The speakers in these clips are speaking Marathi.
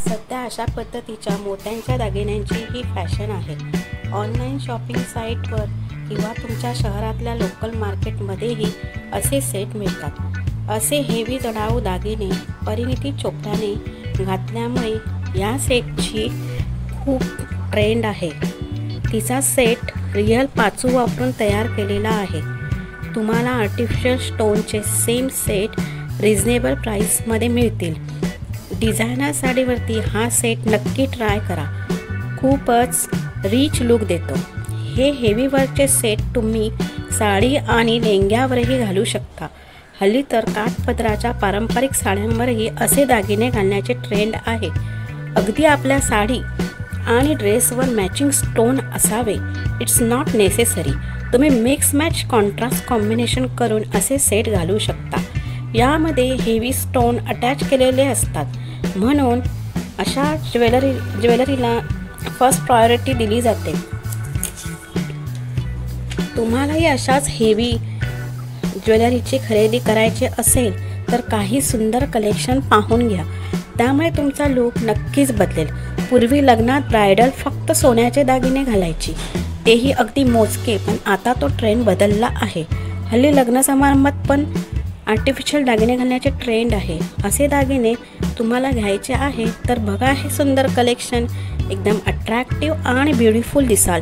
सध्या अशा पद्धतीच्या मोत्यांच्या दागिन्यांची ही फॅशन आहे। ऑनलाईन शॉपिंग साईटवर किंवा तुमच्या शहरातल्या लोकल मार्केटमध्येही असे सेट मिळतात। असे हेवी जडाऊ दागिने परिणीती चोप्राने घातल्यामुळे या सेटची खूप ट्रेंड आहे। तिचा सेट रिअल पाचू वापरून तयार केलेला आहे। तुम्हाला आर्टिफिशियल स्टोनचे सेम सेट रिझनेबल प्राइसमध्ये मिळतील। डिझायनर साडीवरती हा सेट नक्की ट्राय करा, खूपच रिच लुक देतो। हे हेवी वर्कचे सेट तुम्ही साडी आणि लेंग्यावरही घालू शकता। हल्ली तर काठपदराच्या पारंपरिक साड्यांवरही असे दागिने घालण्याचे ट्रेंड आहे। अगदी आपल्या साडी आणि ड्रेसवर मॅचिंग स्टोन असावे इट्स नॉट नेसेसरी। तुम्ही मिक्स मॅच कॉन्ट्रास्ट कॉम्बिनेशन करून असे सेट घालू शकता। यामध्ये हेवी स्टोन अटॅच केलेले असतात, म्हणून अशा ज्वेलरीला फर्स्ट प्रायोरिटी दिली जाते। तुम्हालाही अशाच हेवी ज्वेलरीची खरेदी करायची असेल तर काही सुंदर कलेक्शन पाहून घ्या, त्यामुळे तुमचा लुक नक्कीच बदलेल। पूर्वी लग्नात ब्रायडल फक्त सोन्याचे दागिने घालायची, तेही अगदी मोजके, पण आता तो ट्रेंड बदलला आहे। हल्ली लग्न समारंभात पण आर्टिफिशियल दागिने घालण्याचे ट्रेंड आहे। असे दागिने तुम्हाला घ्यायचे आहे तर बघा हे सुंदर कलेक्शन, एकदम अट्रॅक्टिव्ह आणि ब्युटिफुल दिसाल।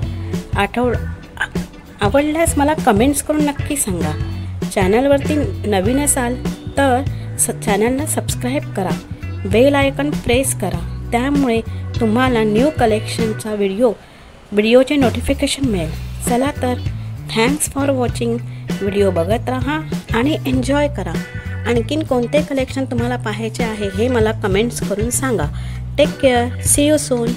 आवडल्यास मला कमेंट्स करून नक्की सांगा। चॅनलवरती नवीन असाल तर चॅनलला सबस्क्राईब करा, बेल आयकॉन प्रेस करा, त्यामुळे तुम्हाला न्यू कलेक्शनचा व्हिडिओचे नोटिफिकेशन मिळेल। चला तर, थँक्स फॉर वॉचिंग। व्हिडिओ बघत राहा आणि एन्जॉय करा। आणखीन कोणते कलेक्शन तुम्हाला पाहायचे आहे हे मला कमेंट्स करून सांगा। Take care, see you soon.